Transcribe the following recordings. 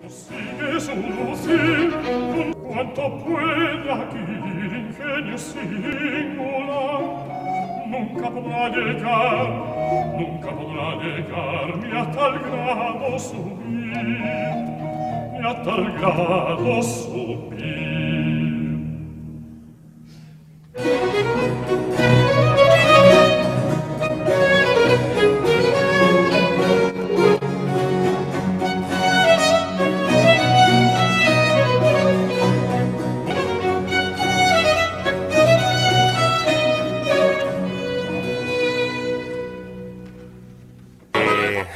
Sigue su lucir, con cuanto pueda aquí el ingenio singular, nunca podrá llegar ni a tal grado subir, ni a tal grado subir.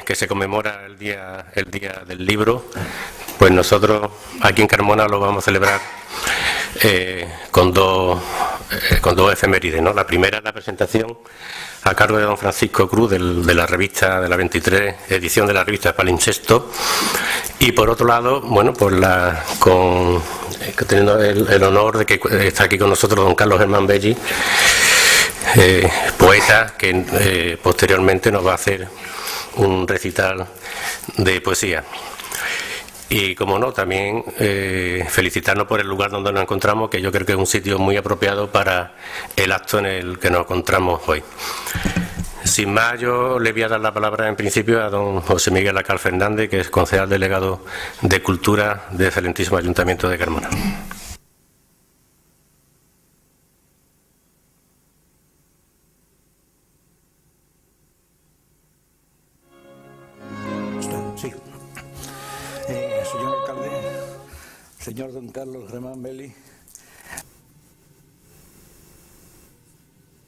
Que se conmemora el día del libro, pues nosotros aquí en Carmona lo vamos a celebrar con dos efemérides, ¿no? La primera es la presentación a cargo de don Francisco Cruz de la revista, de la 23 edición de la revista Palincesto, y por otro lado, bueno, pues teniendo el honor de que está aquí con nosotros don Carlos Germán Belli, poeta que posteriormente nos va a hacer un recital de poesía. Y como no, también felicitarnos por el lugar donde nos encontramos, que yo creo que es un sitio muy apropiado para el acto en el que nos encontramos hoy. Sin más, yo le voy a dar la palabra en principio a don José Miguel Acal Fernández, que es concejal delegado de Cultura del excelentísimo Ayuntamiento de Carmona. Señor alcalde, señor don Carlos Germán Belli,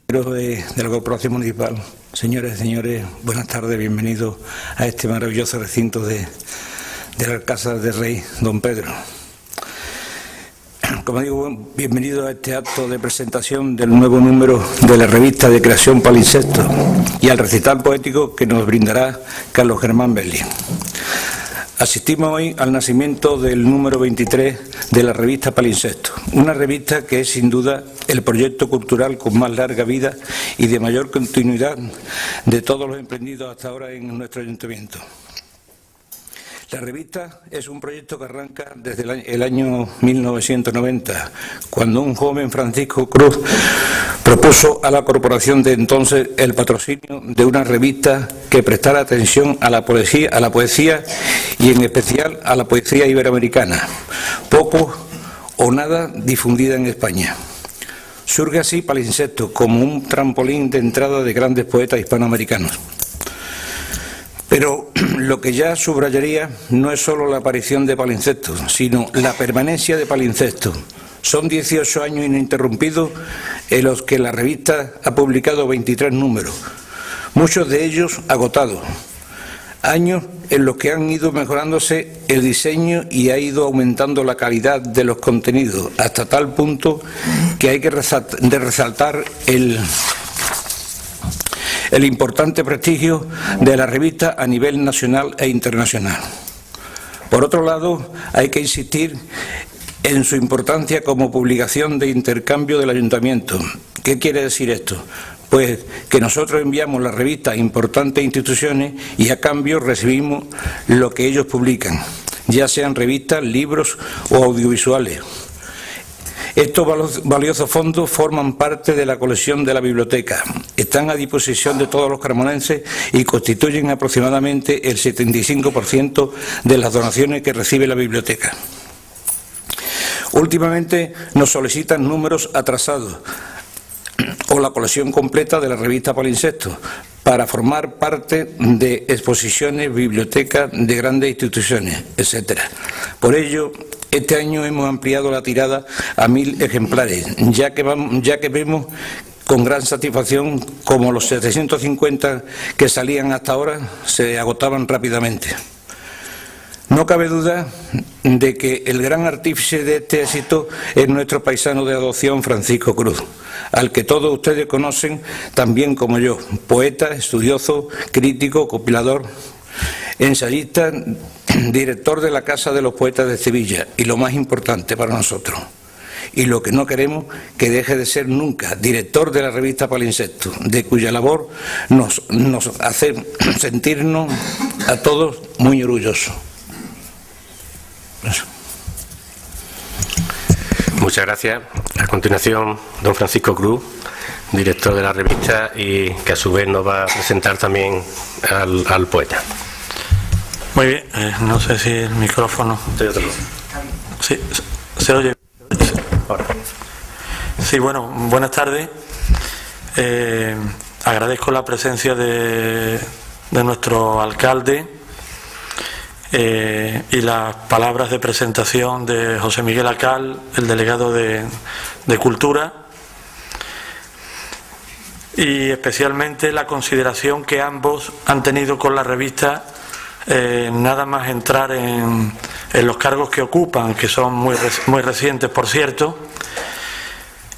de la Corporación Municipal, señores y señores, buenas tardes, bienvenidos a este maravilloso recinto de la Alcázar del Rey Don Pedro. Como digo, bienvenidos a este acto de presentación del nuevo número de la revista de creación Palincesto y al recital poético que nos brindará Carlos Germán Belli. Asistimos hoy al nacimiento del número 23 de la revista Palincesto, una revista que es sin duda el proyecto cultural con más larga vida y de mayor continuidad de todos los emprendidos hasta ahora en nuestro ayuntamiento. La revista es un proyecto que arranca desde el año 1990, cuando un joven Francisco Cruz propuso a la corporación de entonces el patrocinio de una revista que prestara atención a la poesía y en especial a la poesía iberoamericana, poco o nada difundida en España. Surge así Palincesto como un trampolín de entrada de grandes poetas hispanoamericanos. Pero lo que ya subrayaría no es solo la aparición de Palincesto, sino la permanencia de Palincesto. Son 18 años ininterrumpidos en los que la revista ha publicado 23 números, muchos de ellos agotados. Años en los que han ido mejorándose el diseño y ha ido aumentando la calidad de los contenidos, hasta tal punto que hay que resaltar el importante prestigio de la revista a nivel nacional e internacional. Por otro lado, hay que insistir en su importancia como publicación de intercambio del ayuntamiento. ¿Qué quiere decir esto? Pues que nosotros enviamos la revista a importantes instituciones y a cambio recibimos lo que ellos publican, ya sean revistas, libros o audiovisuales. Estos valiosos fondos forman parte de la colección de la biblioteca, están a disposición de todos los carmonenses y constituyen aproximadamente el 75% de las donaciones que recibe la biblioteca. Últimamente nos solicitan números atrasados o la colección completa de la revista Palincesto para formar parte de exposiciones, bibliotecas de grandes instituciones, etc. Por ello, este año hemos ampliado la tirada a 1000 ejemplares, ya que vemos con gran satisfacción como los 750 que salían hasta ahora se agotaban rápidamente. No cabe duda de que el gran artífice de este éxito es nuestro paisano de adopción Francisco Cruz, al que todos ustedes conocen también como yo, poeta, estudioso, crítico, compilador, ensayista, director de la Casa de los Poetas de Sevilla y lo más importante para nosotros, y lo que no queremos que deje de ser nunca, director de la revista Palincesto, de cuya labor nos hace sentirnos a todos muy orgullosos. Muchas gracias. A continuación, don Francisco Cruz, director de la revista, y que a su vez nos va a presentar también al poeta. Muy bien, no sé si el micrófono... Sí, se oye. Sí, bueno, buenas tardes. Agradezco la presencia de nuestro alcalde y las palabras de presentación de José Miguel Acal, el delegado de Cultura, y especialmente la consideración que ambos han tenido con la revista, nada más entrar en los cargos que ocupan, que son muy recientes, por cierto,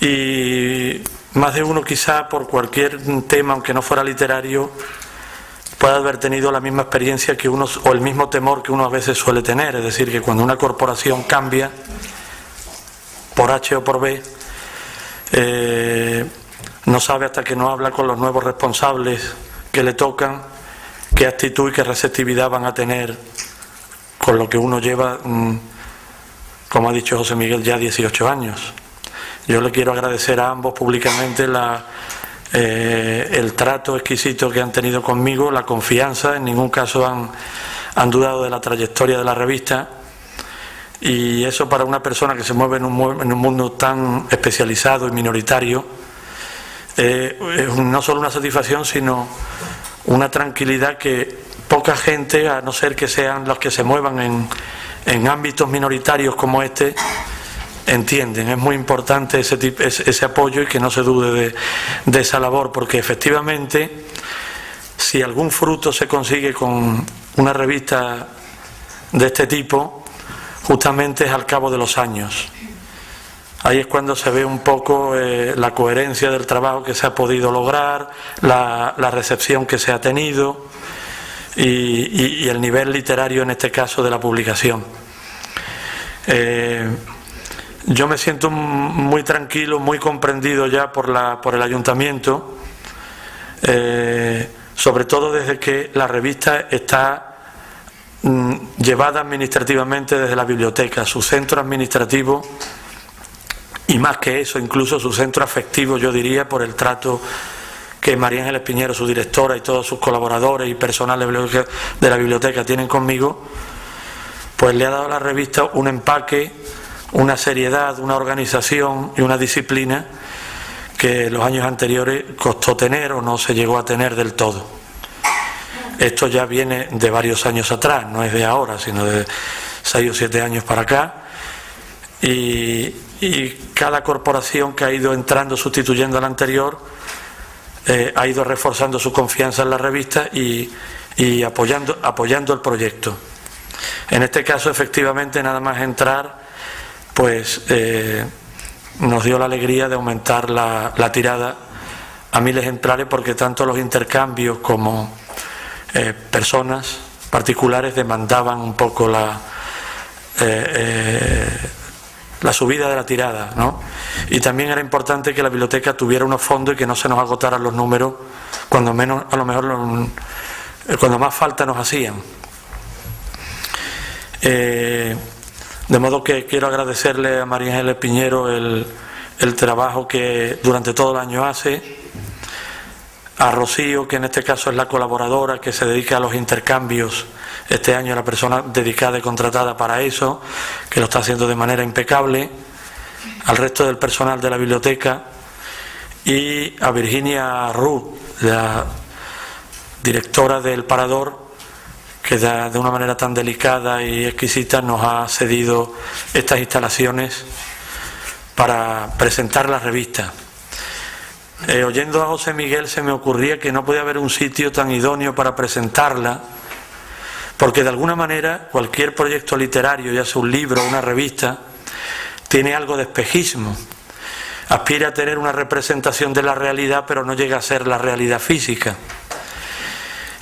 y más de uno quizá por cualquier tema, aunque no fuera literario, puede haber tenido la misma experiencia que uno, o el mismo temor que uno a veces suele tener, es decir, que cuando una corporación cambia por H o por B, no sabe hasta que no habla con los nuevos responsables que le tocan qué actitud y qué receptividad van a tener con lo que uno lleva, como ha dicho José Miguel, ya 18 años. Yo le quiero agradecer a ambos públicamente el trato exquisito que han tenido conmigo, la confianza. En ningún caso han dudado de la trayectoria de la revista, y eso para una persona que se mueve en un mundo tan especializado y minoritario es no solo una satisfacción, sino una tranquilidad que poca gente, a no ser que sean los que se muevan en ámbitos minoritarios como este, entienden. Es muy importante ese apoyo, y que no se dude de esa labor, porque efectivamente, si algún fruto se consigue con una revista de este tipo, justamente es al cabo de los años. Ahí es cuando se ve un poco la coherencia del trabajo que se ha podido lograr, la recepción que se ha tenido y el nivel literario, en este caso, de la publicación. Yo me siento muy tranquilo, muy comprendido ya por el ayuntamiento, sobre todo desde que la revista está llevada administrativamente desde la biblioteca, su centro administrativo, y más que eso, incluso su centro afectivo, yo diría, por el trato que María Ángeles Piñero, su directora, y todos sus colaboradores y personal de la biblioteca tienen conmigo, pues le ha dado a la revista un empaque, una seriedad, una organización y una disciplina que los años anteriores costó tener, o no se llegó a tener del todo. Esto ya viene de varios años atrás, no es de ahora, sino de 6 o 7 años para acá, y cada corporación que ha ido entrando sustituyendo a la anterior ha ido reforzando su confianza en la revista y apoyando el proyecto. En este caso, efectivamente, nada más entrar, pues nos dio la alegría de aumentar la tirada a 1000 ejemplares, porque tanto los intercambios como personas particulares demandaban un poco la subida de la tirada, ¿no? Y también era importante que la biblioteca tuviera unos fondos y que no se nos agotaran los números, cuando menos, a lo mejor cuando más falta nos hacían. De modo que quiero agradecerle a María Ángeles Piñero el trabajo que durante todo el año hace, a Rocío, que en este caso es la colaboradora que se dedica a los intercambios, este año la persona dedicada y contratada para eso, que lo está haciendo de manera impecable, al resto del personal de la biblioteca, y a Virginia Ruth, la directora del Parador, que de una manera tan delicada y exquisita nos ha cedido estas instalaciones para presentar la revista. Oyendo a José Miguel, se me ocurría que no podía haber un sitio tan idóneo para presentarla, porque de alguna manera cualquier proyecto literario, ya sea un libro o una revista, tiene algo de espejismo. Aspira a tener una representación de la realidad, pero no llega a ser la realidad física.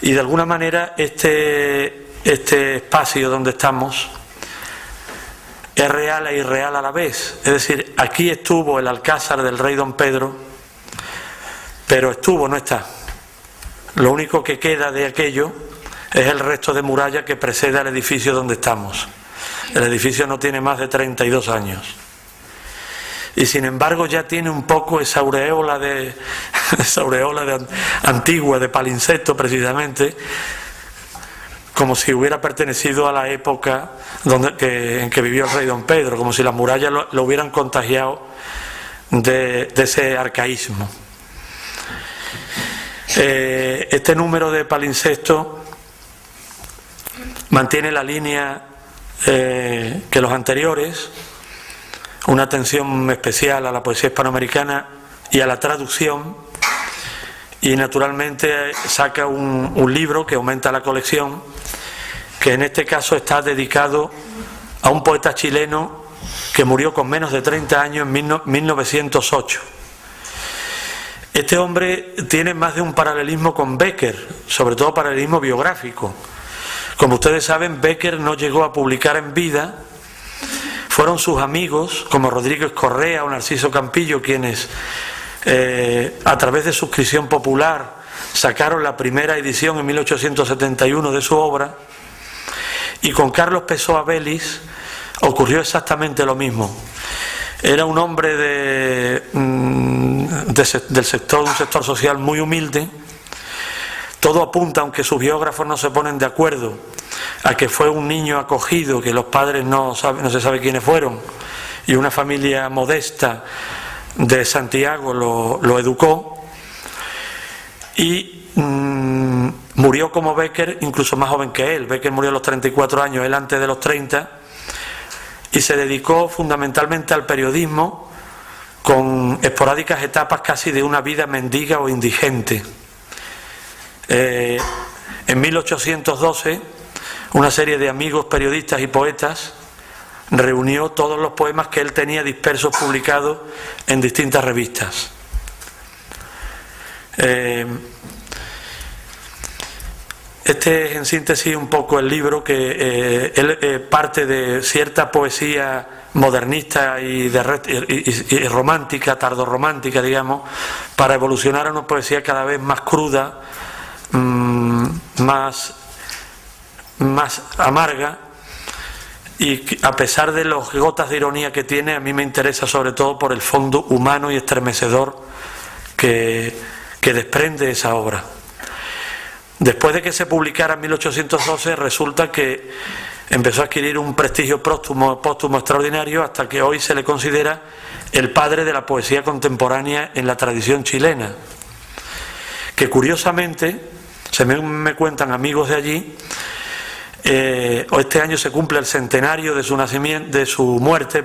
Y de alguna manera este espacio donde estamos es real e irreal a la vez. Es decir, aquí estuvo el alcázar del rey Don Pedro, pero estuvo, no está. Lo único que queda de aquello es el resto de muralla que precede al edificio donde estamos. El edificio no tiene más de 32 años. Y sin embargo ya tiene un poco esa aureola antigua, de palimpsesto precisamente, como si hubiera pertenecido a la época en que vivió el rey Don Pedro, como si las murallas lo hubieran contagiado de ese arcaísmo. Este número de palimpsesto mantiene la línea que los anteriores, una atención especial a la poesía hispanoamericana y a la traducción, y naturalmente saca un libro que aumenta la colección, que en este caso está dedicado a un poeta chileno que murió con menos de 30 años en 1908. Este hombre tiene más de un paralelismo con Bécquer, sobre todo paralelismo biográfico. Como ustedes saben, Bécquer no llegó a publicar en vida. Fueron sus amigos, como Rodríguez Correa o Narciso Campillo, quienes a través de suscripción popular sacaron la primera edición en 1871 de su obra, y con Carlos Pessoa Vélez ocurrió exactamente lo mismo. Era un hombre del sector, un sector social muy humilde. Todo apunta, aunque sus biógrafos no se ponen de acuerdo, a que fue un niño acogido, que los padres no se sabe quiénes fueron, y una familia modesta de Santiago lo educó, y murió como Bécquer, incluso más joven que él. Bécquer murió a los 34 años, él antes de los 30, y se dedicó fundamentalmente al periodismo, con esporádicas etapas casi de una vida mendiga o indigente. En 1812, una serie de amigos periodistas y poetas reunió todos los poemas que él tenía dispersos, publicados en distintas revistas. Este es en síntesis un poco el libro, que él parte de cierta poesía modernista y romántica, tardorromántica, digamos, para evolucionar a una poesía cada vez más cruda, más amarga, y a pesar de las gotas de ironía que tiene, a mí me interesa sobre todo por el fondo humano y estremecedor que desprende esa obra. Después de que se publicara en 1812, resulta que empezó a adquirir un prestigio póstumo extraordinario, hasta que hoy se le considera el padre de la poesía contemporánea en la tradición chilena, que curiosamente, me cuentan amigos de allí, este año se cumple el centenario de su muerte,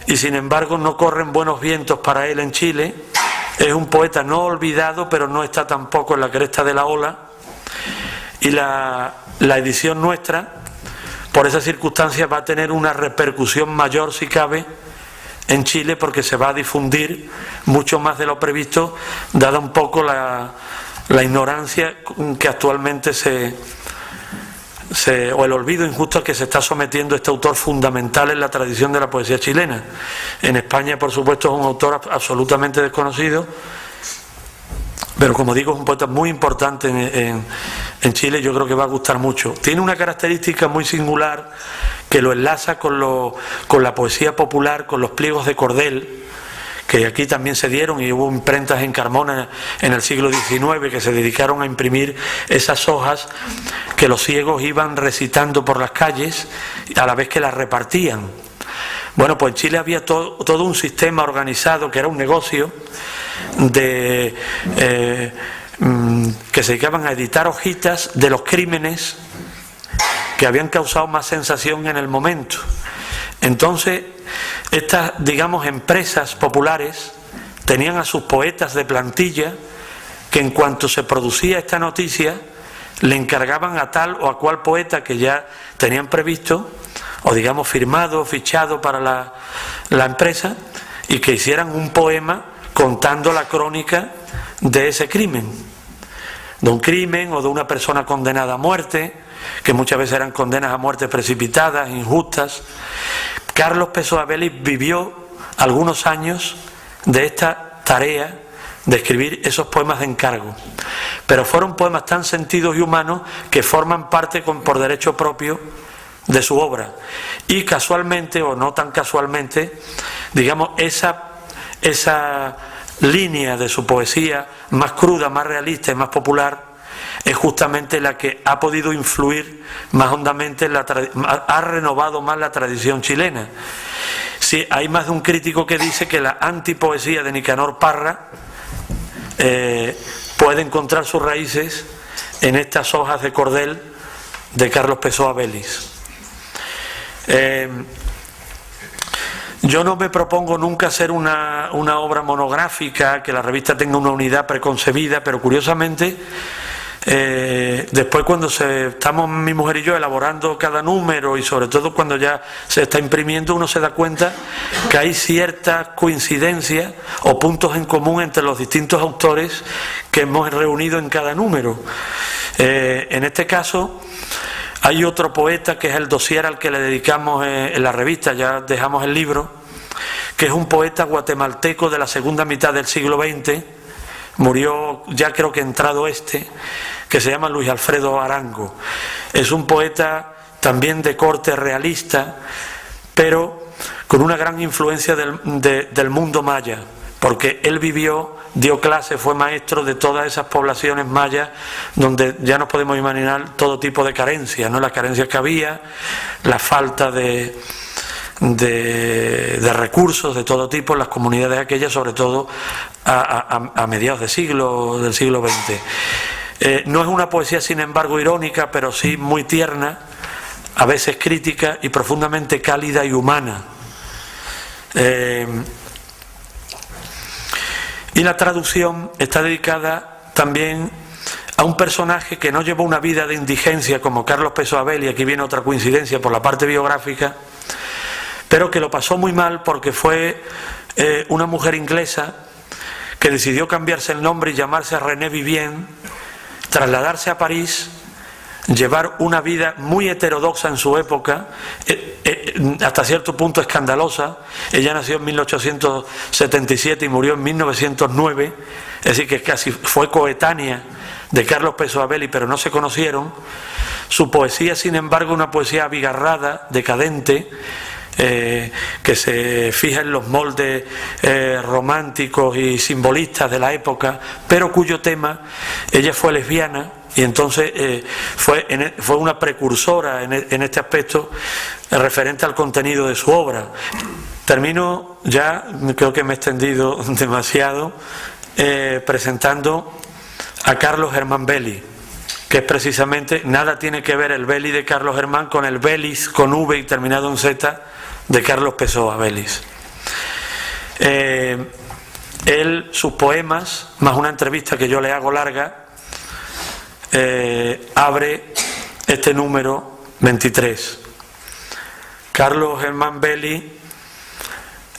y sin embargo no corren buenos vientos para él en Chile. Es un poeta no olvidado, pero no está tampoco en la cresta de la ola, y la edición nuestra, por esa circunstancia, va a tener una repercusión mayor, si cabe, en Chile, porque se va a difundir mucho más de lo previsto, dada un poco la ignorancia que actualmente o el olvido injusto al que se está sometiendo este autor fundamental en la tradición de la poesía chilena. En España, por supuesto, es un autor absolutamente desconocido, pero como digo, es un poeta muy importante en Chile. Yo creo que va a gustar mucho. Tiene una característica muy singular que lo enlaza con la poesía popular, con los pliegos de cordel, que aquí también se dieron, y hubo imprentas en Carmona en el siglo XIX que se dedicaron a imprimir esas hojas que los ciegos iban recitando por las calles a la vez que las repartían. Bueno, pues en Chile había todo un sistema organizado, que era un negocio que se dedicaban a editar hojitas de los crímenes que habían causado más sensación en el momento. Entonces, estas, digamos, empresas populares tenían a sus poetas de plantilla, que en cuanto se producía esta noticia le encargaban a tal o a cual poeta que ya tenían previsto, o digamos firmado, fichado para la empresa, y que hicieran un poema contando la crónica de ese crimen, de un crimen o de una persona condenada a muerte, que muchas veces eran condenas a muerte precipitadas, injustas. Carlos Pessoa Vélez vivió algunos años de esta tarea de escribir esos poemas de encargo, pero fueron poemas tan sentidos y humanos que forman parte por derecho propio de su obra. Y casualmente, o no tan casualmente, digamos, esa línea de su poesía más cruda, más realista y más popular es justamente la que ha podido influir más hondamente, ha renovado más la tradición chilena. Sí, hay más de un crítico que dice que la antipoesía de Nicanor Parra puede encontrar sus raíces en estas hojas de cordel de Carlos Pessoa Vélez. Yo no me propongo nunca hacer una obra monográfica, que la revista tenga una unidad preconcebida, pero curiosamente, después cuando estamos mi mujer y yo elaborando cada número, y sobre todo cuando ya se está imprimiendo, uno se da cuenta que hay ciertas coincidencias o puntos en común entre los distintos autores que hemos reunido en cada número. En este caso hay otro poeta que es el dossier al que le dedicamos en la revista, ya dejamos el libro, que es un poeta guatemalteco de la segunda mitad del siglo XX, murió ya creo que entrado que se llama Luis Alfredo Arango. Es un poeta también de corte realista, pero con una gran influencia del mundo maya, porque él dio clase, fue maestro de todas esas poblaciones mayas donde ya nos podemos imaginar todo tipo de carencias, ¿no? Las carencias que había, la falta de recursos de todo tipo en las comunidades aquellas, sobre todo a mediados del siglo XX. No es una poesía, sin embargo, irónica, pero sí muy tierna, a veces crítica y profundamente cálida y humana. Y la traducción está dedicada también a un personaje que no llevó una vida de indigencia como Carlos Pessoa Vélez, y aquí viene otra coincidencia por la parte biográfica, pero que lo pasó muy mal porque fue una mujer inglesa que decidió cambiarse el nombre y llamarse René Vivien, trasladarse a París, llevar una vida muy heterodoxa en su época, hasta cierto punto escandalosa. Ella nació en 1877 y murió en 1909, es decir, que casi fue coetánea de Carlos Pessoa Vélez, pero no se conocieron. Su poesía, sin embargo, una poesía abigarrada, decadente, que se fija en los moldes románticos y simbolistas de la época, pero cuyo tema, ella fue lesbiana, y entonces fue una precursora en este aspecto referente al contenido de su obra. Termino ya, creo que me he extendido demasiado, presentando a Carlos Germán Vélez, que es precisamente, nada tiene que ver el Vélez de Carlos Germán con el Vélez con V y terminado en Z de Carlos Pessoa Vélez. Sus poemas, más una entrevista que yo le hago larga, abre este número 23. Carlos Germán Vélez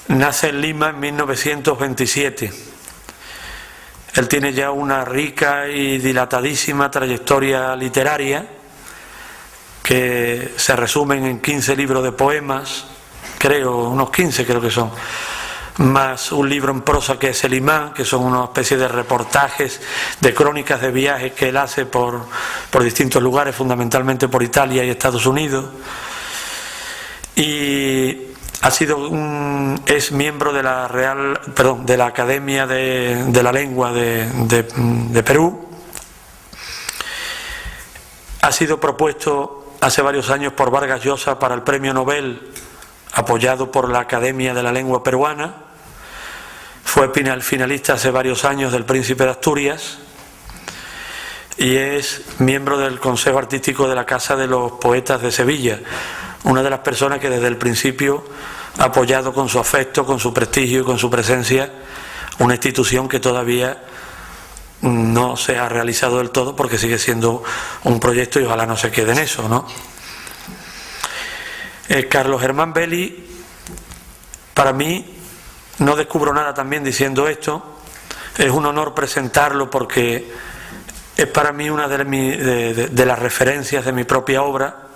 nace en Lima en 1927. Él tiene ya una rica y dilatadísima trayectoria literaria que se resumen en 15 libros de poemas, unos 15 creo que son, más un libro en prosa que es El Imán, que son una especie de reportajes, de crónicas de viajes que él hace por distintos lugares, fundamentalmente por Italia y Estados Unidos. Y es miembro de la Academia de la Lengua de Perú. Ha sido propuesto hace varios años por Vargas Llosa para el Premio Nobel, apoyado por la Academia de la Lengua Peruana. Fue finalista hace varios años del Príncipe de Asturias y es miembro del Consejo Artístico de la Casa de los Poetas de Sevilla, una de las personas que desde el principio ha apoyado con su afecto, con su prestigio y con su presencia una institución que todavía no se ha realizado del todo, porque sigue siendo un proyecto y ojalá no se quede en eso, ¿no? Carlos Germán Vélez, para mí, no descubro nada también diciendo esto, es un honor presentarlo porque es para mí una de las referencias de mi propia obra,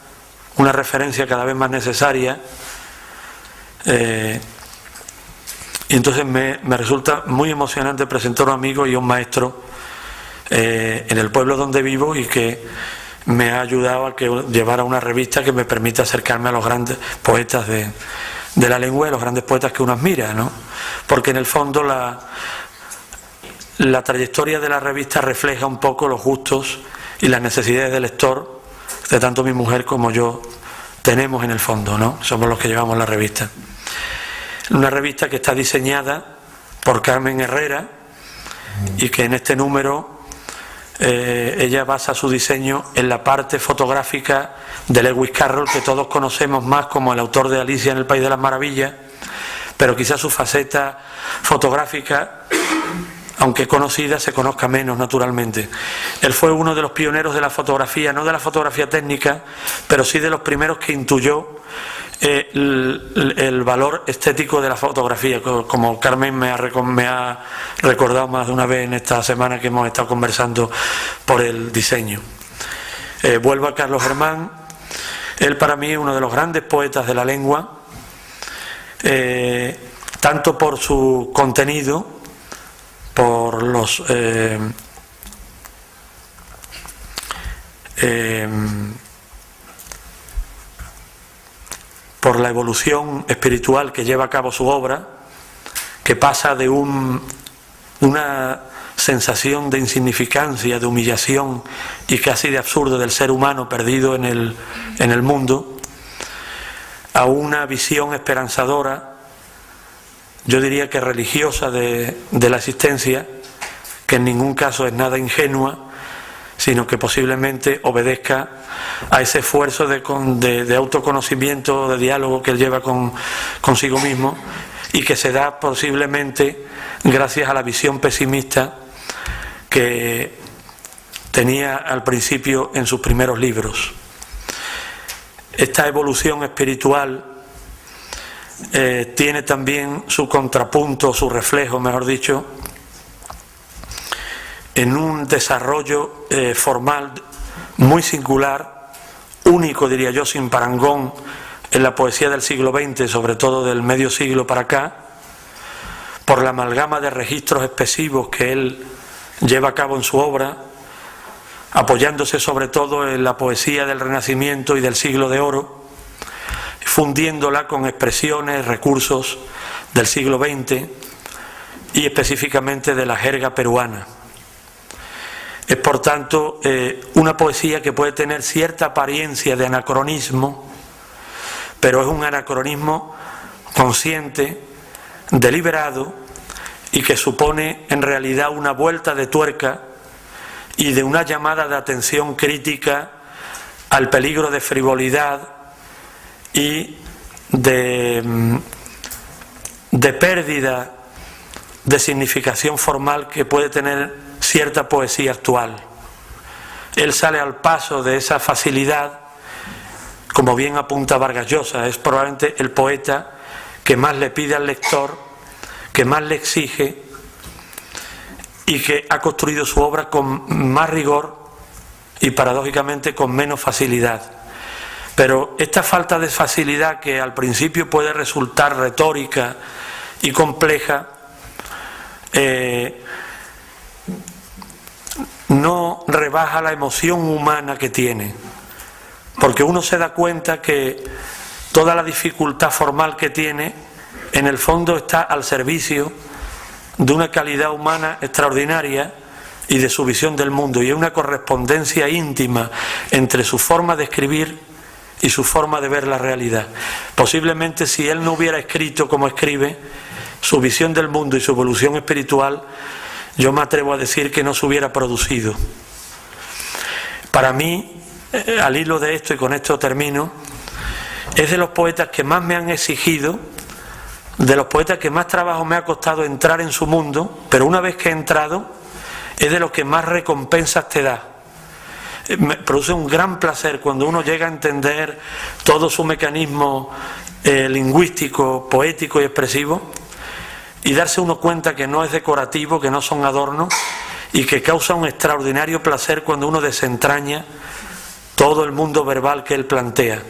una referencia cada vez más necesaria, y entonces me resulta muy emocionante presentar a un amigo y a un maestro en el pueblo donde vivo, y que me ha ayudado a que llevara una revista que me permita acercarme a los grandes poetas de la lengua y a los grandes poetas que uno admira, ¿no? Porque en el fondo la trayectoria de la revista refleja un poco los gustos y las necesidades del lector, de tanto mi mujer como yo tenemos en el fondo, ¿no? Somos los que llevamos la revista. Una revista que está diseñada por Carmen Herrera y que en este número ella basa su diseño en la parte fotográfica de Lewis Carroll, que todos conocemos más como el autor de Alicia en el País de las Maravillas, pero quizás su faceta fotográfica, aunque conocida, se conozca menos naturalmente. Él fue uno de los pioneros de la fotografía, no de la fotografía técnica, pero sí de los primeros que intuyó el valor estético de la fotografía, como Carmen me ha recordado más de una vez en esta semana que hemos estado conversando por el diseño. Vuelvo a Carlos Germán. Él para mí es uno de los grandes poetas de la lengua, tanto por su contenido, por los por la evolución espiritual que lleva a cabo su obra, que pasa de una sensación de insignificancia, de humillación y casi de absurdo del ser humano perdido en el mundo, a una visión esperanzadora, yo diría que religiosa de la existencia, que en ningún caso es nada ingenua, sino que posiblemente obedezca a ese esfuerzo de autoconocimiento, de diálogo que él lleva consigo mismo, y que se da posiblemente gracias a la visión pesimista que tenía al principio en sus primeros libros. Esta evolución espiritual tiene también su contrapunto, su reflejo, mejor dicho, en un desarrollo formal muy singular, único diría yo, sin parangón en la poesía del siglo XX, sobre todo del medio siglo para acá, por la amalgama de registros expresivos que él lleva a cabo en su obra, apoyándose sobre todo en la poesía del Renacimiento y del Siglo de Oro, fundiéndola con expresiones, recursos del siglo XX y específicamente de la jerga peruana. Es por tanto una poesía que puede tener cierta apariencia de anacronismo, pero es un anacronismo consciente, deliberado, y que supone en realidad una vuelta de tuerca y de una llamada de atención crítica al peligro de frivolidad y de pérdida de significación formal que puede tener cierta poesía actual. Él sale al paso de esa facilidad, como bien apunta Vargas Llosa, es probablemente el poeta que más le pide al lector, que más le exige y que ha construido su obra con más rigor y paradójicamente con menos facilidad. Pero esta falta de facilidad, que al principio puede resultar retórica y compleja, no rebaja la emoción humana que tiene, porque uno se da cuenta que toda la dificultad formal que tiene en el fondo está al servicio de una calidad humana extraordinaria y de su visión del mundo, y hay una correspondencia íntima entre su forma de escribir y su forma de ver la realidad. Posiblemente si él no hubiera escrito como escribe, su visión del mundo y su evolución espiritual, yo me atrevo a decir que no se hubiera producido. Para mí, al hilo de esto, y con esto termino, es de los poetas que más me han exigido, de los poetas que más trabajo me ha costado entrar en su mundo, pero una vez que he entrado, es de los que más recompensas te da. Me produce un gran placer cuando uno llega a entender todo su mecanismo lingüístico, poético y expresivo, y darse uno cuenta que no es decorativo, que no son adornos, y que causa un extraordinario placer cuando uno desentraña todo el mundo verbal que él plantea.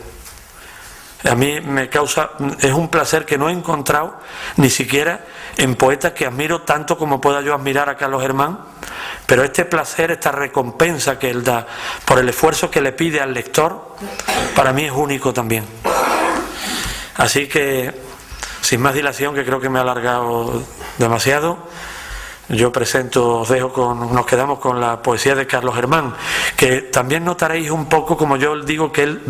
A mí me causa, es un placer que no he encontrado ni siquiera en poetas que admiro tanto como pueda yo admirar a Carlos Germán, pero este placer, esta recompensa que él da por el esfuerzo que le pide al lector, para mí es único también. Así que, sin más dilación, que creo que me he alargado demasiado, yo presento, os dejo nos quedamos con la poesía de Carlos Germán, que también notaréis un poco, como yo digo, que él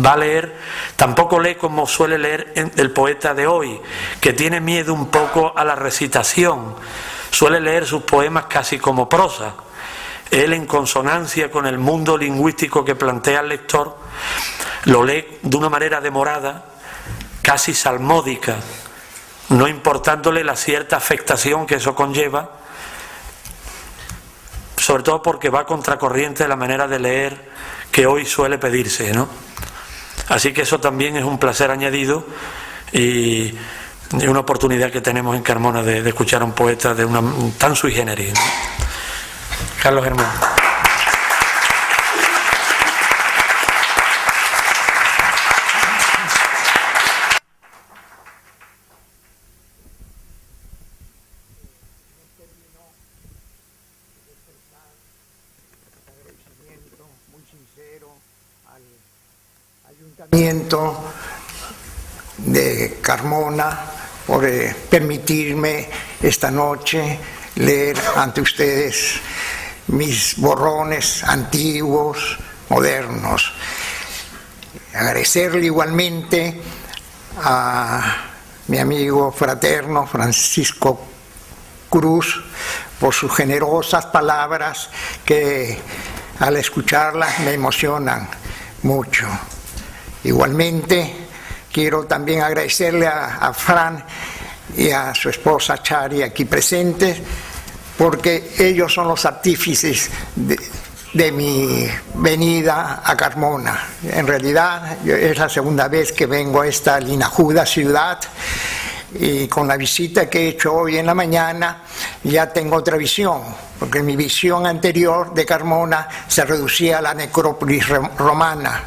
va a leer, tampoco lee como suele leer el poeta de hoy, que tiene miedo un poco a la recitación, suele leer sus poemas casi como prosa. Él, en consonancia con el mundo lingüístico que plantea el lector, lo lee de una manera demorada, casi salmódica, no importándole la cierta afectación que eso conlleva, sobre todo porque va contracorriente de la manera de leer que hoy suele pedirse, ¿no? Así que eso también es un placer añadido y una oportunidad que tenemos en Carmona de escuchar a un poeta de una tan sui generis, ¿no? Carlos Germán. Ayuntamiento de Carmona por permitirme esta noche leer ante ustedes mis borrones antiguos, modernos. Agradecerle igualmente a mi amigo fraterno Francisco Cruz por sus generosas palabras que al escucharlas me emocionan mucho. Igualmente, quiero también agradecerle a Fran y a su esposa Chari aquí presentes, porque ellos son los artífices de mi venida a Carmona. En realidad, es la segunda vez que vengo a esta linajuda ciudad, y con la visita que he hecho hoy en la mañana ya tengo otra visión, porque mi visión anterior de Carmona se reducía a la necrópolis romana,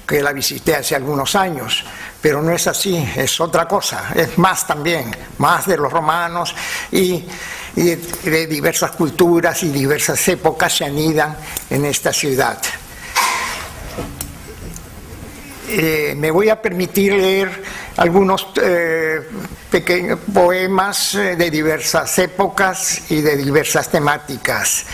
que la visité hace algunos años, pero no es así, es otra cosa, es más también, más de los romanos y de diversas culturas y diversas épocas se anidan en esta ciudad. Me voy a permitir leer algunos pequeños poemas de diversas épocas y de diversas temáticas.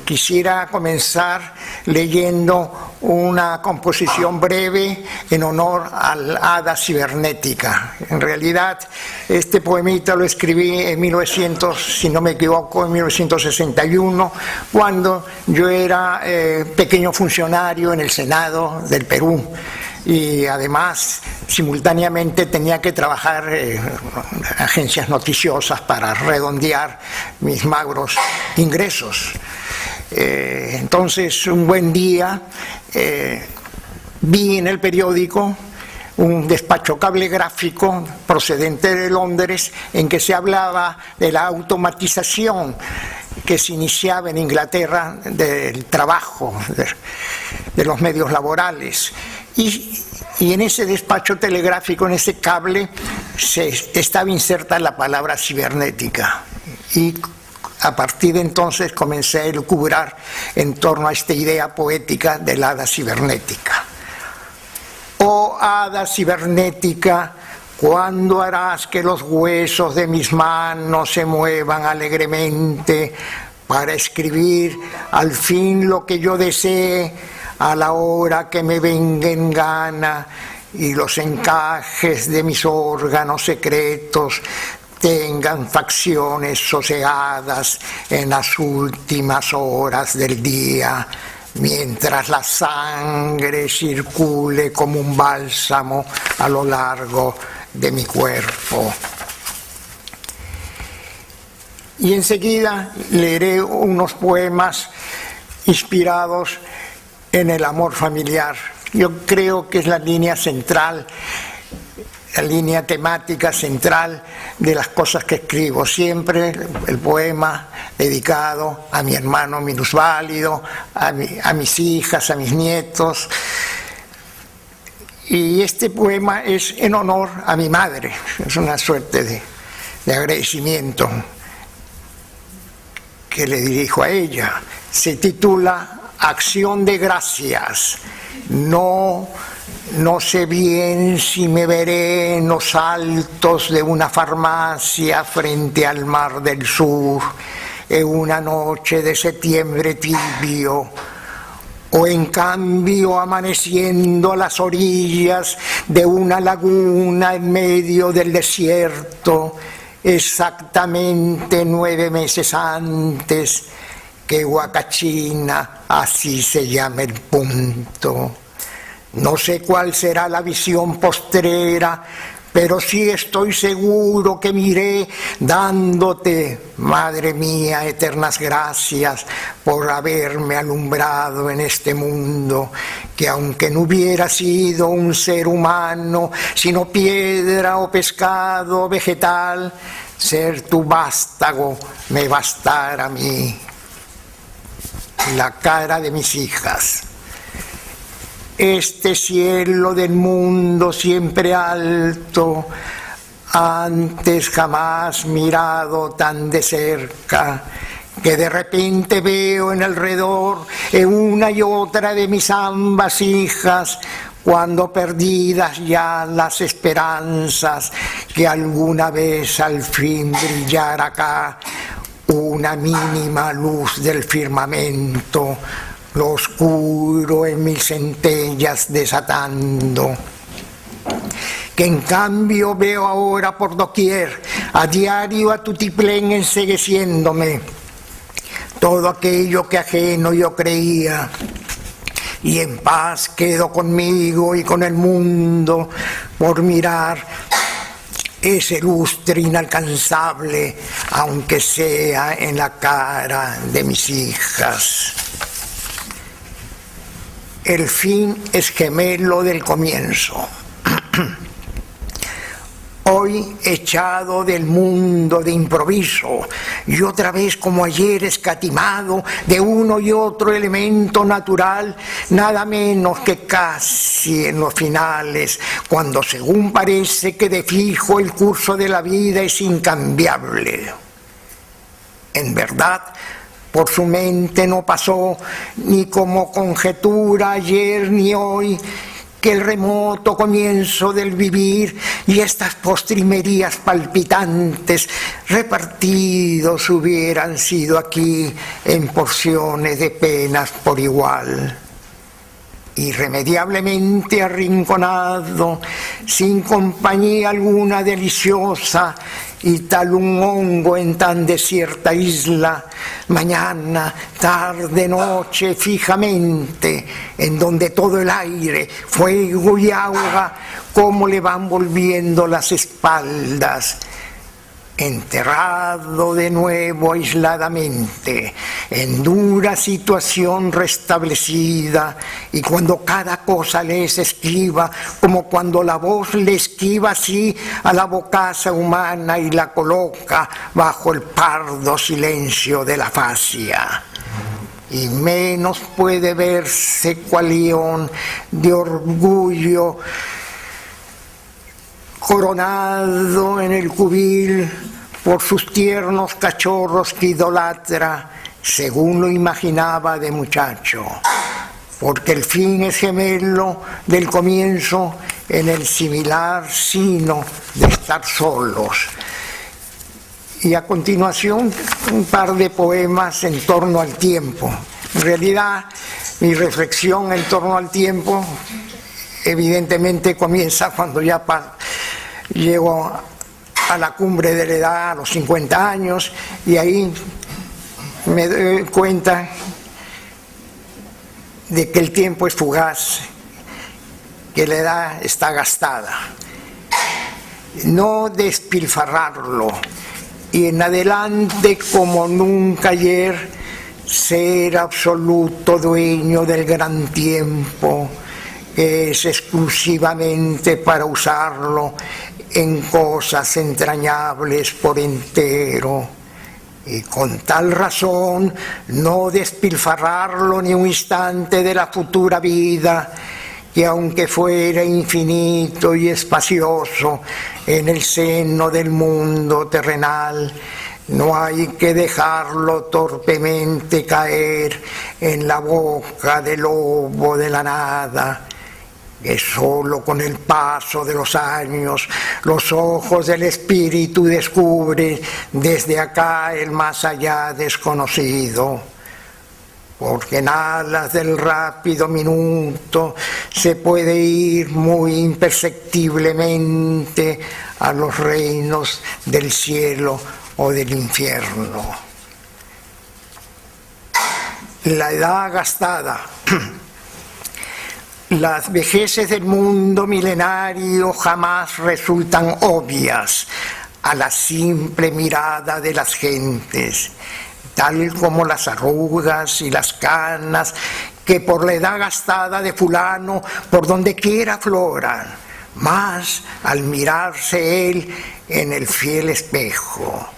Quisiera comenzar leyendo una composición breve en honor al hada cibernética. En realidad, este poemita lo escribí en 1961, cuando yo era pequeño funcionario en el Senado del Perú. Y además, simultáneamente tenía que trabajar en agencias noticiosas para redondear mis magros ingresos. Entonces, un buen día vi en el periódico un despacho cablegráfico procedente de Londres en que se hablaba de la automatización que se iniciaba en Inglaterra del trabajo, de los medios laborales. Y en ese despacho telegráfico, en ese cable, estaba inserta la palabra cibernética. Y a partir de entonces comencé a elucubrar en torno a esta idea poética del hada cibernética. Oh hada cibernética, ¿cuándo harás que los huesos de mis manos se muevan alegremente para escribir al fin lo que yo desee, a la hora que me venga en gana, y los encajes de mis órganos secretos tengan facciones sosegadas en las últimas horas del día, mientras la sangre circule como un bálsamo a lo largo de mi cuerpo? Y enseguida leeré unos poemas inspirados en el amor familiar. Yo creo que es la línea central, la línea temática central de las cosas que escribo. Siempre el poema dedicado a mi hermano minusválido, a mis hijas, a mis nietos. Y este poema es en honor a mi madre. Es una suerte de agradecimiento que le dirijo a ella. Se titula Acción de Gracias. No sé bien si me veré en los altos de una farmacia frente al Mar del Sur en una noche de septiembre tibio, o en cambio amaneciendo a las orillas de una laguna en medio del desierto, exactamente 9 meses antes que Huacachina, así se llama el punto. No sé cuál será la visión postrera, pero sí estoy seguro que miré dándote, Madre mía, eternas gracias por haberme alumbrado en este mundo, que aunque no hubiera sido un ser humano, sino piedra o pescado o vegetal, ser tu vástago me bastara a mí. La cara de mis hijas. Este cielo del mundo siempre alto, antes jamás mirado tan de cerca, que de repente veo en alrededor en una y otra de mis ambas hijas, cuando perdidas ya las esperanzas, que alguna vez al fin brillara acá una mínima luz del firmamento, lo oscuro en mil centellas desatando, que en cambio veo ahora por doquier, a diario a tutiplén encegueciéndome, todo aquello que ajeno yo creía, y en paz quedo conmigo y con el mundo por mirar ese lustre inalcanzable, aunque sea en la cara de mis hijas. El fin es gemelo del comienzo. Hoy echado del mundo de improviso, y otra vez como ayer escatimado de uno y otro elemento natural, nada menos que casi en los finales, cuando según parece que de fijo el curso de la vida es incambiable. En verdad, por su mente no pasó ni como conjetura ayer ni hoy, que el remoto comienzo del vivir y estas postrimerías palpitantes repartidos hubieran sido aquí en porciones de penas por igual. Irremediablemente arrinconado, sin compañía alguna deliciosa, y tal un hongo en tan desierta isla, mañana, tarde, noche, fijamente, en donde todo el aire, fuego y agua, cómo le van volviendo las espaldas, enterrado de nuevo aisladamente, en dura situación restablecida, y cuando cada cosa le es esquiva, como cuando la voz le esquiva así a la bocaza humana y la coloca bajo el pardo silencio de la fascia. Y menos puede verse cual león de orgullo coronado en el cubil por sus tiernos cachorros que idolatra, según lo imaginaba de muchacho, porque el fin es gemelo del comienzo en el similar sino de estar solos. Y a continuación un par de poemas en torno al tiempo. En realidad mi reflexión en torno al tiempo evidentemente comienza cuando ya llego a la cumbre de la edad, a los 50 años, y ahí me doy cuenta de que el tiempo es fugaz, que la edad está gastada. No despilfarrarlo, y en adelante, como nunca ayer, ser absoluto dueño del gran tiempo, que es exclusivamente para usarlo en cosas entrañables por entero, y con tal razón no despilfarrarlo ni un instante de la futura vida, que aunque fuera infinito y espacioso en el seno del mundo terrenal, No hay que dejarlo torpemente caer en la boca del lobo de la nada, que solo con el paso de los años los ojos del espíritu descubren desde acá el más allá desconocido. Porque en alas del rápido minuto se puede ir muy imperceptiblemente a los reinos del cielo o del infierno. La edad gastada. Las vejeces del mundo milenario jamás resultan obvias a la simple mirada de las gentes, tal como las arrugas y las canas que por la edad gastada de fulano por donde quiera afloran, más al mirarse él en el fiel espejo.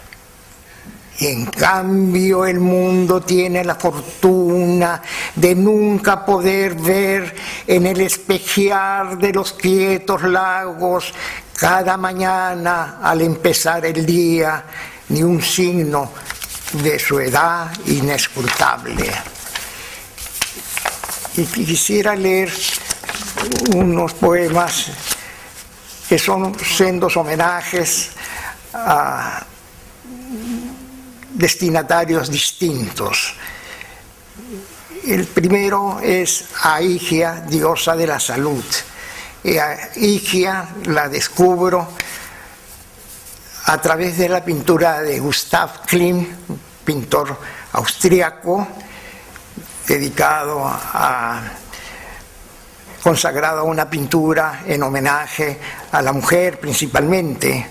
Y en cambio el mundo tiene la fortuna de nunca poder ver en el espejear de los quietos lagos cada mañana al empezar el día ni un signo de su edad inescrutable. Y quisiera leer unos poemas que son sendos homenajes a destinatarios distintos. El primero es a Higia, diosa de la salud. Y a Higia la descubro a través de la pintura de Gustav Klimt, pintor austriaco, consagrado a una pintura en homenaje a la mujer principalmente.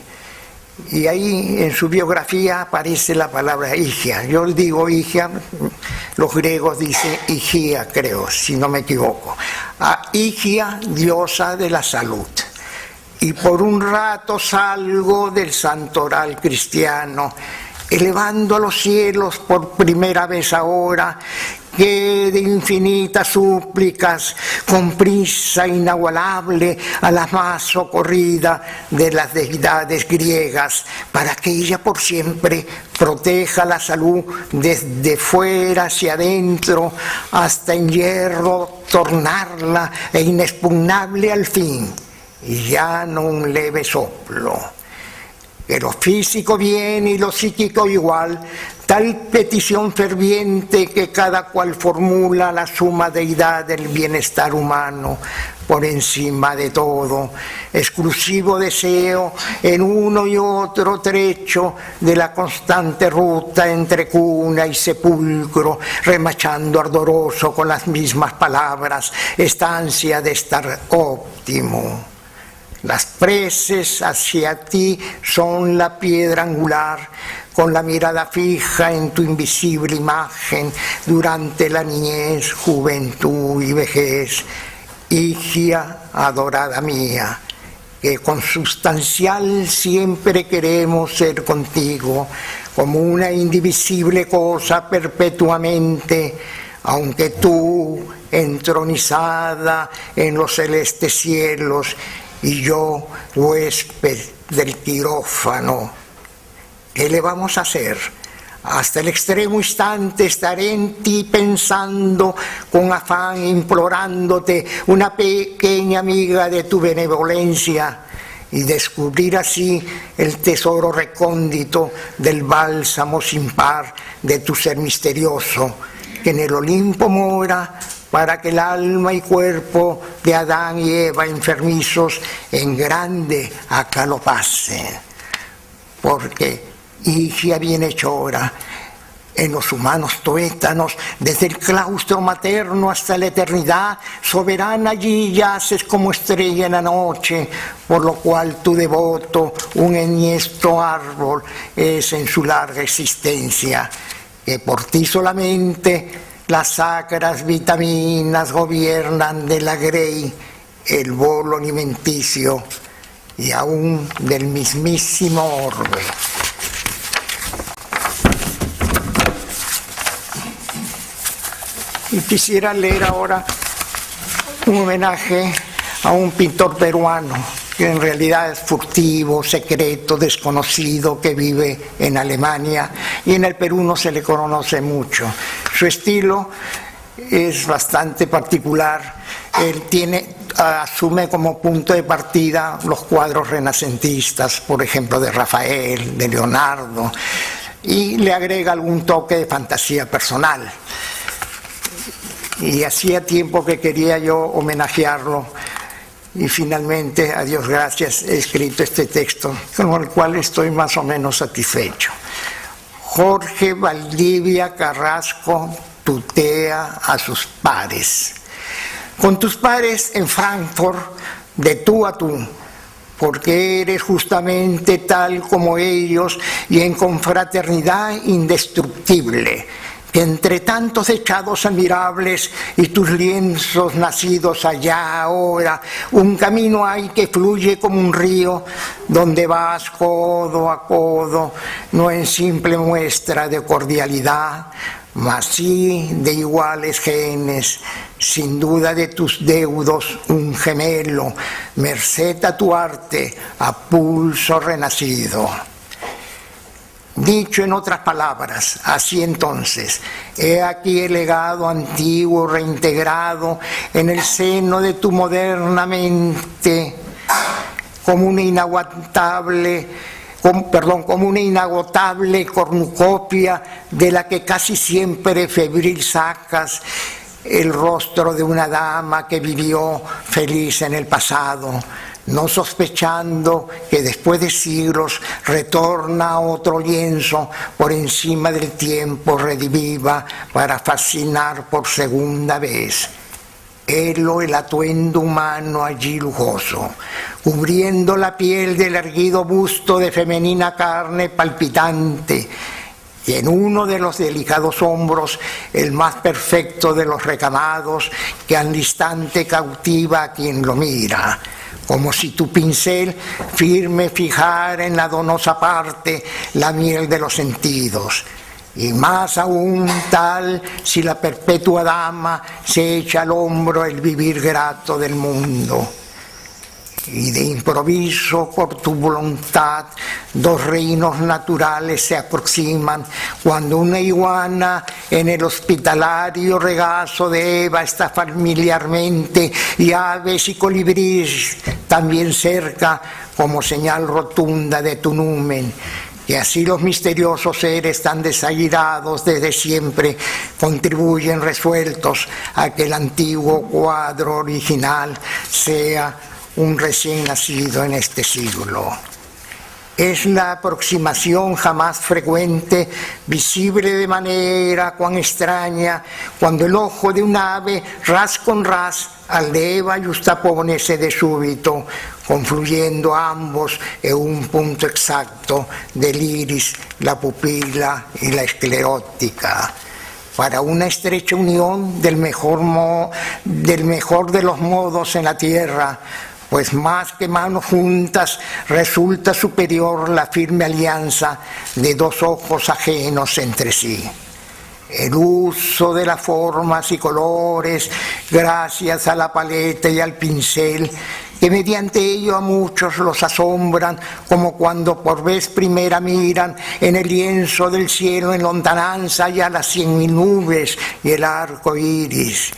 Y ahí en su biografía aparece la palabra Higia. Yo digo Higia, los griegos dicen Higia, creo, si no me equivoco. A Higia, diosa de la salud. Y por un rato salgo del santoral cristiano, elevando a los cielos por primera vez ahora, que de infinitas súplicas, con prisa inagualable a la más socorrida de las deidades griegas, para que ella por siempre proteja la salud desde fuera hacia adentro, hasta en hierro tornarla e inexpugnable al fin, y ya no un leve soplo. Que lo físico bien y lo psíquico igual, tal petición ferviente que cada cual formula la suma deidad del bienestar humano por encima de todo, exclusivo deseo en uno y otro trecho de la constante ruta entre cuna y sepulcro, remachando ardoroso con las mismas palabras esta ansia de estar óptimo. Las preces hacia ti son la piedra angular, con la mirada fija en tu invisible imagen durante la niñez, juventud y vejez. Higia adorada mía, que consustancial siempre queremos ser contigo, como una indivisible cosa perpetuamente, aunque tú, entronizada en los celestes cielos, y yo, huésped del quirófano. ¿Qué le vamos a hacer? Hasta el extremo instante estaré en ti pensando con afán, implorándote una pequeña amiga de tu benevolencia, y descubrir así el tesoro recóndito del bálsamo sin par de tu ser misterioso, que en el Olimpo mora, para que el alma y cuerpo de Adán y Eva enfermizos en grande acá lo pasen. Porque Higia bienhechora, en los humanos tuétanos, desde el claustro materno hasta la eternidad, soberana allí yaces como estrella en la noche, por lo cual tu devoto, un enhiesto árbol, es en su larga existencia, que por ti solamente las sacras vitaminas gobiernan de la grey el bolo alimenticio y aún del mismísimo orbe. Y quisiera leer ahora un homenaje a un pintor peruano, que en realidad es furtivo, secreto, desconocido, que vive en Alemania, y en el Perú no se le conoce mucho. Su estilo es bastante particular. Él asume como punto de partida los cuadros renacentistas, por ejemplo, de Rafael, de Leonardo, y le agrega algún toque de fantasía personal. Y hacía tiempo que quería yo homenajearlo, y finalmente, a Dios gracias, he escrito este texto, con el cual estoy más o menos satisfecho. Jorge Valdivia Carrasco tutea a sus pares. Con tus pares en Frankfurt, de tú a tú, porque eres justamente tal como ellos y en confraternidad indestructible, que entre tantos echados admirables y tus lienzos nacidos allá ahora, un camino hay que fluye como un río, donde vas codo a codo, no en simple muestra de cordialidad, mas sí de iguales genes, sin duda de tus deudos un gemelo, merced a tu arte, a pulso renacido. Dicho en otras palabras, así entonces, he aquí el legado antiguo reintegrado en el seno de tu moderna mente, como una inagotable cornucopia de la que casi siempre febril sacas el rostro de una dama que vivió feliz en el pasado, no sospechando que después de siglos retorna otro lienzo por encima del tiempo rediviva para fascinar por segunda vez. Helo el atuendo humano allí lujoso, cubriendo la piel del erguido busto de femenina carne palpitante, y en uno de los delicados hombros, el más perfecto de los recamados, que al instante cautiva a quien lo mira, como si tu pincel firme fijara en la donosa parte la miel de los sentidos. Y más aún tal si la perpetua dama se echa al hombro el vivir grato del mundo. Y de improviso, por tu voluntad, dos reinos naturales se aproximan, cuando una iguana en el hospitalario regazo de Eva está familiarmente, y aves y colibríes también cerca, como señal rotunda de tu numen. Y así los misteriosos seres tan desairados desde siempre contribuyen resueltos a que el antiguo cuadro original sea un recién nacido en este siglo. Es la aproximación jamás frecuente, visible de manera cuán extraña, cuando el ojo de un ave ras con ras al de Eva justapónese de súbito, confluyendo ambos en un punto exacto del iris, la pupila y la esclerótica, para una estrecha unión del mejor de los modos en la tierra, pues más que manos juntas resulta superior la firme alianza de dos ojos ajenos entre sí. El uso de las formas y colores, gracias a la paleta y al pincel, que mediante ello a muchos los asombran, como cuando por vez primera miran en el lienzo del cielo en lontananza ya las 100.000 nubes y el arco iris.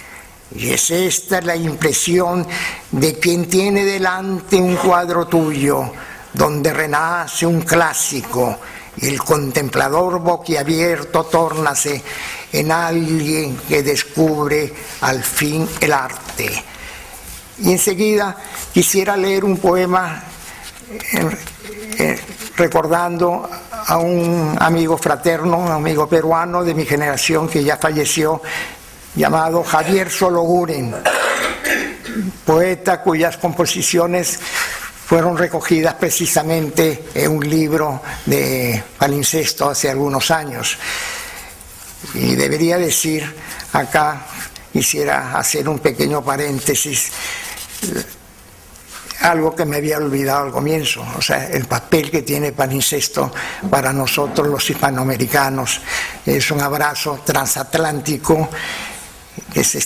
Y es esta la impresión de quien tiene delante un cuadro tuyo, donde renace un clásico, y el contemplador boquiabierto tórnase en alguien que descubre al fin el arte. Y enseguida quisiera leer un poema recordando a un amigo fraterno, un amigo peruano de mi generación que ya falleció, llamado Javier Sologuren, poeta cuyas composiciones fueron recogidas precisamente en un libro de Palincesto hace algunos años. Y debería decir acá, quisiera hacer un pequeño paréntesis, algo que me había olvidado al comienzo, o sea, el papel que tiene Palincesto para nosotros los hispanoamericanos. Es un abrazo transatlántico que se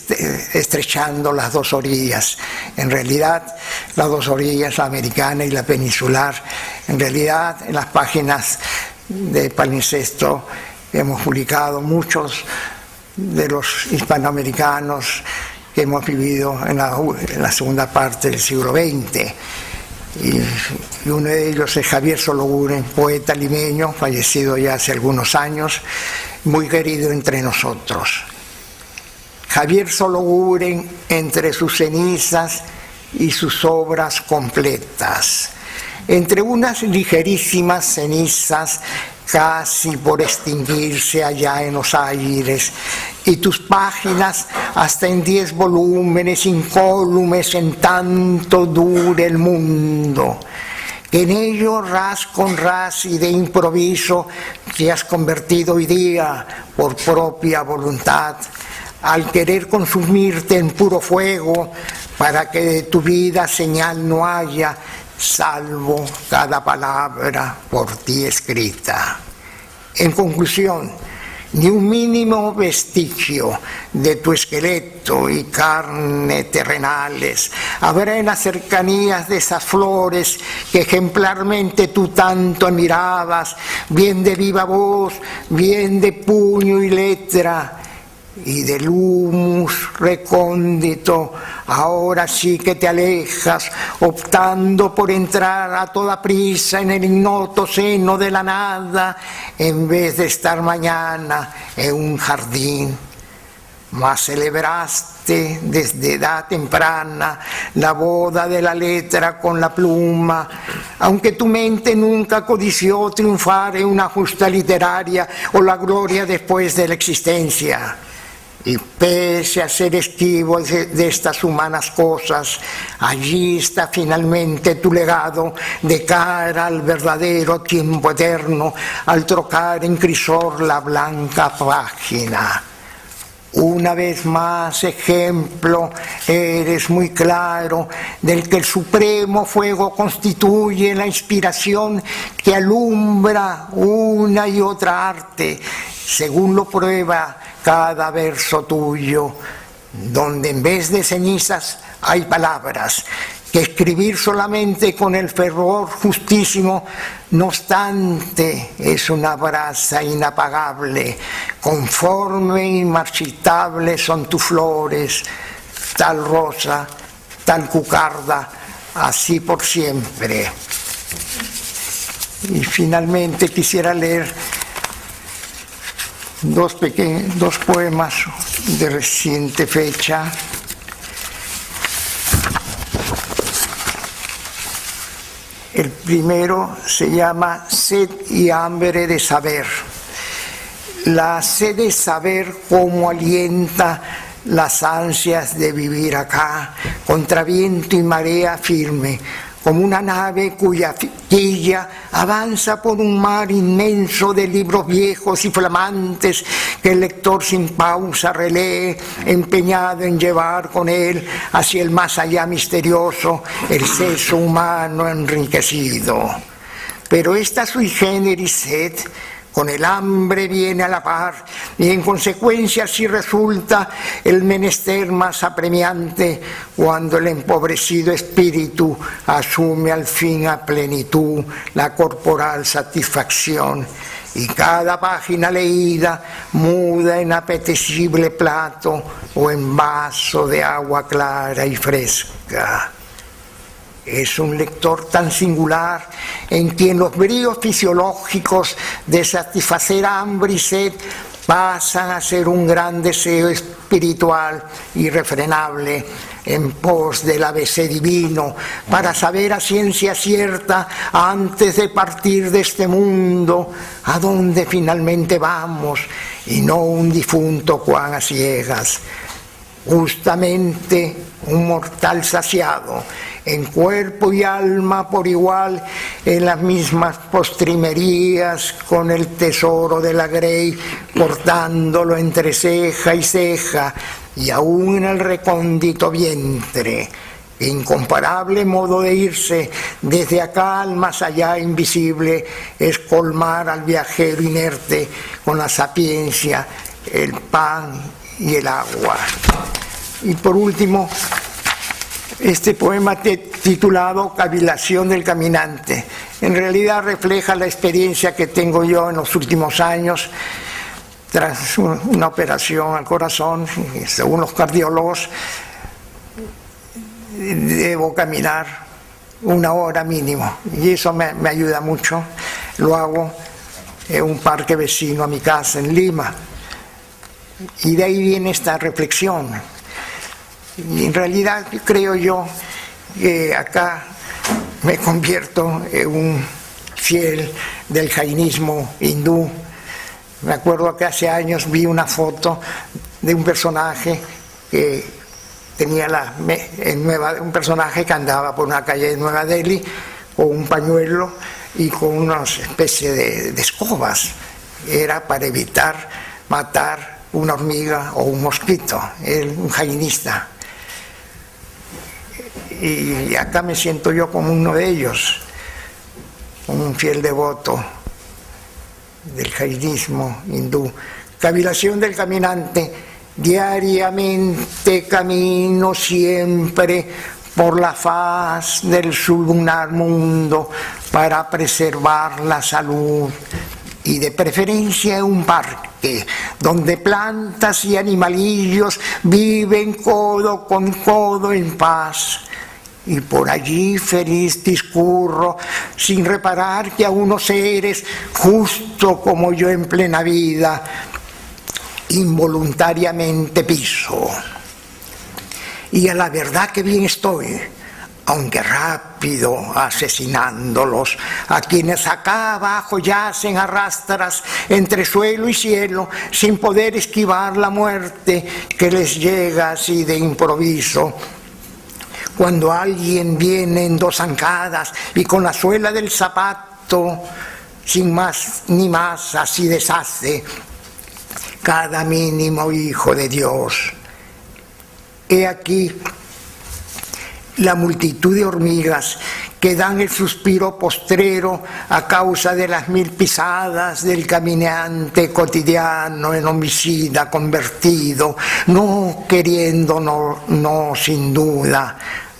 estrechando las dos orillas. En realidad, las dos orillas, la americana y la peninsular, en realidad en las páginas de Palincesto hemos publicado muchos de los hispanoamericanos que hemos vivido en la segunda parte del siglo XX. Y uno de ellos es Javier Sologuren, poeta limeño, fallecido ya hace algunos años, muy querido entre nosotros. Javier Sologuren, entre sus cenizas y sus obras completas, entre unas ligerísimas cenizas casi por extinguirse allá en los aires, y tus páginas hasta en 10 volúmenes incólumes en tanto dure el mundo, que en ello ras con ras y de improviso te has convertido hoy día por propia voluntad, al querer consumirte en puro fuego, para que de tu vida señal no haya, salvo cada palabra por ti escrita. En conclusión, ni un mínimo vestigio de tu esqueleto y carne terrenales habrá en las cercanías de esas flores que ejemplarmente tú tanto admirabas, bien de viva voz, bien de puño y letra, y del humus recóndito. Ahora sí que te alejas, optando por entrar a toda prisa en el ignoto seno de la nada, en vez de estar mañana en un jardín. Mas celebraste desde edad temprana la boda de la letra con la pluma, aunque tu mente nunca codició triunfar en una justa literaria o la gloria después de la existencia. Y pese a ser esquivo de estas humanas cosas, allí está finalmente tu legado de cara al verdadero tiempo eterno, al trocar en crisol la blanca página. Una vez más, ejemplo, eres muy claro del que el supremo fuego constituye la inspiración que alumbra una y otra arte, según lo prueba cada verso tuyo, donde en vez de cenizas hay palabras, que escribir solamente con el fervor justísimo, no obstante, es una brasa inapagable, conforme e inmarchitable son tus flores, tal rosa, tal cucarda, así por siempre. Y finalmente quisiera leer dos poemas de reciente fecha. El primero se llama Sed y hambre de saber. La sed de saber cómo alienta las ansias de vivir acá, contra viento y marea firme, como una nave cuya quilla avanza por un mar inmenso de libros viejos y flamantes que el lector sin pausa relee, empeñado en llevar con él hacia el más allá misterioso el seso humano enriquecido. Pero esta sui generis sed con el hambre viene a la par, y en consecuencia así resulta el menester más apremiante cuando el empobrecido espíritu asume al fin a plenitud la corporal satisfacción, y cada página leída muda en apetecible plato o en vaso de agua clara y fresca. Es un lector tan singular en quien los bríos fisiológicos de satisfacer hambre y sed pasan a ser un gran deseo espiritual irrefrenable en pos del ABC divino, para saber a ciencia cierta, antes de partir de este mundo, a dónde finalmente vamos, y no un difunto cuan a ciegas. Justamente un mortal saciado, en cuerpo y alma por igual, en las mismas postrimerías, con el tesoro de la grey, cortándolo entre ceja y ceja, y aún en el recóndito vientre. Incomparable modo de irse desde acá al más allá invisible es colmar al viajero inerte con la sapiencia, el pan y el agua. Y por último, este poema titulado Cavilación del Caminante. En realidad refleja la experiencia que tengo yo en los últimos años tras una operación al corazón. Según los cardiólogos, debo caminar 1 hora mínimo, y eso me ayuda mucho. Lo hago en un parque vecino a mi casa en Lima, y de ahí viene esta reflexión. Y en realidad creo yo que acá me convierto en un fiel del jainismo hindú. Me acuerdo que hace años vi una foto de un personaje que tenía un personaje que andaba por una calle de Nueva Delhi con un pañuelo y con una especie de escobas. Era para evitar matar una hormiga o un mosquito. Era un jainista. Y acá me siento yo como uno de ellos, como un fiel devoto del jainismo hindú. Cavilación del caminante. Diariamente camino siempre por la faz del lunar mundo para preservar la salud, y de preferencia un parque donde plantas y animalillos viven codo con codo en paz. Y por allí feliz discurro, sin reparar que a unos seres, justo como yo en plena vida, involuntariamente piso. Y a la verdad que bien estoy, aunque rápido asesinándolos, a quienes acá abajo yacen a rastras entre suelo y cielo, sin poder esquivar la muerte que les llega así de improviso. Cuando alguien viene en 2 zancadas y con la suela del zapato, sin más ni más, así deshace cada mínimo hijo de Dios. He aquí la multitud de hormigas que dan el suspiro postrero a causa de las 1000 pisadas del caminante cotidiano en homicida convertido, no queriendo, no sin duda.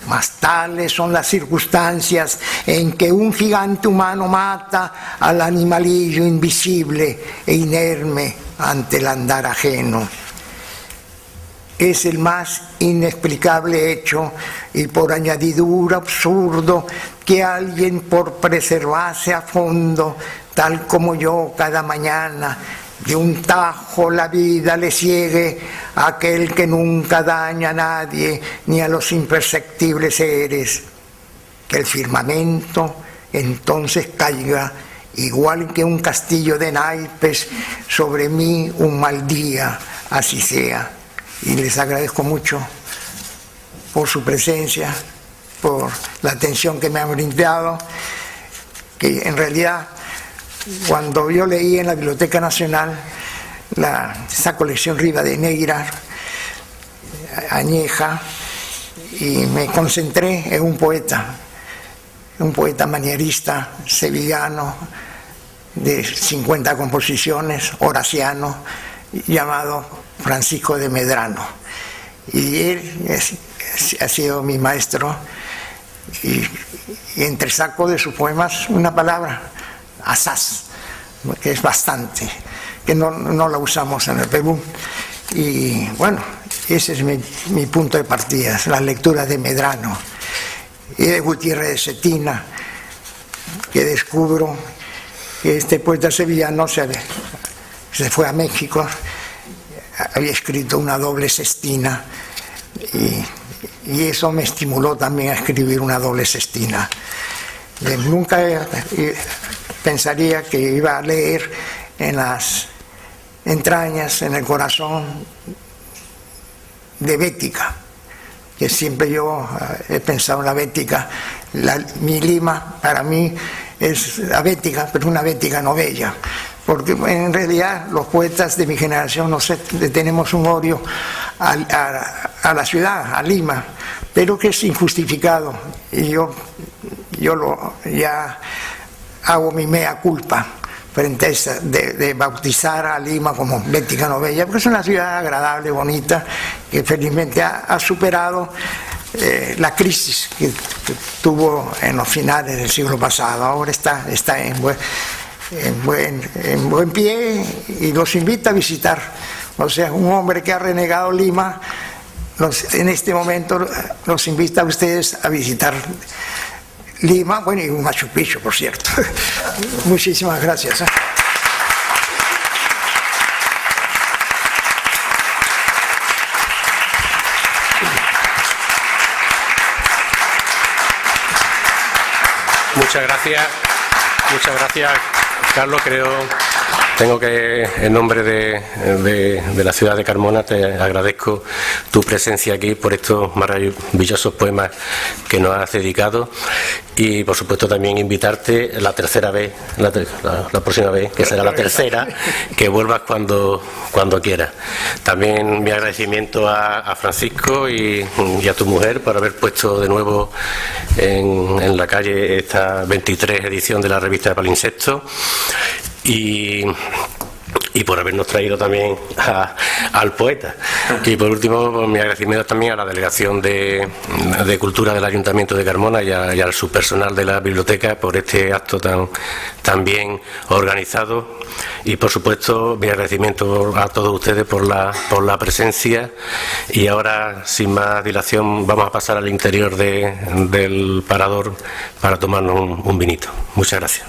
Mas tales son las circunstancias en que un gigante humano mata al animalillo invisible e inerme ante el andar ajeno. Es el más inexplicable hecho, y por añadidura absurdo, que alguien por preservarse a fondo, tal como yo cada mañana, de un tajo la vida le ciegue a aquel que nunca daña a nadie ni a los imperceptibles seres. Que el firmamento entonces caiga, igual que un castillo de naipes, sobre mí un mal día, así sea. Y les agradezco mucho por su presencia, por la atención que me han brindado, que en realidad cuando yo leí en la Biblioteca Nacional esa colección Rivadeneira añeja, y me concentré en un poeta manierista sevillano de 50 composiciones, horaciano, llamado Francisco de Medrano. Y él ha sido mi maestro, y entresaco de sus poemas una palabra, asaz, que es bastante, que no la usamos en el Perú. Y bueno, ese es mi punto de partida, la lectura de Medrano y de Gutiérrez de Cetina, que descubro que este poeta sevillano se fue a México, había escrito una doble sestina, y eso me estimuló también a escribir una doble sestina. Nunca pensaría que iba a leer en las entrañas, en el corazón de Bética, que siempre yo he pensado en la Bética. Mi Lima para mí es la Bética, pero una Bética no bella, porque en realidad los poetas de mi generación, no sé, le tenemos un odio a la ciudad, a Lima, pero que es injustificado, y yo ya hago mi mea culpa, frente a esta, de bautizar a Lima como Venticano Bella, porque es una ciudad agradable, bonita, que felizmente ha superado la crisis que tuvo en los finales del siglo pasado. Ahora está en buen pie y los invita a visitar. O sea, un hombre que ha renegado Lima, en este momento los invita a ustedes a visitar Lima, bueno, y un Machu Picchu, por cierto. Muchísimas gracias. Muchas gracias, Carlos. Tengo que, en nombre de la ciudad de Carmona, te agradezco tu presencia aquí por estos maravillosos poemas que nos has dedicado y, por supuesto, también invitarte la tercera vez, la próxima vez, que será la tercera, que vuelvas cuando quieras. También mi agradecimiento a Francisco y a tu mujer por haber puesto de nuevo en la calle esta 23 edición de la revista de Palinsecto. Y por habernos traído también al poeta. Y por último, mi agradecimiento también a la Delegación de Cultura del Ayuntamiento de Carmona y al subpersonal de la biblioteca por este acto tan bien organizado. Y por supuesto, mi agradecimiento a todos ustedes por la presencia. Y ahora, sin más dilación, vamos a pasar al interior del parador para tomarnos un vinito. Muchas gracias.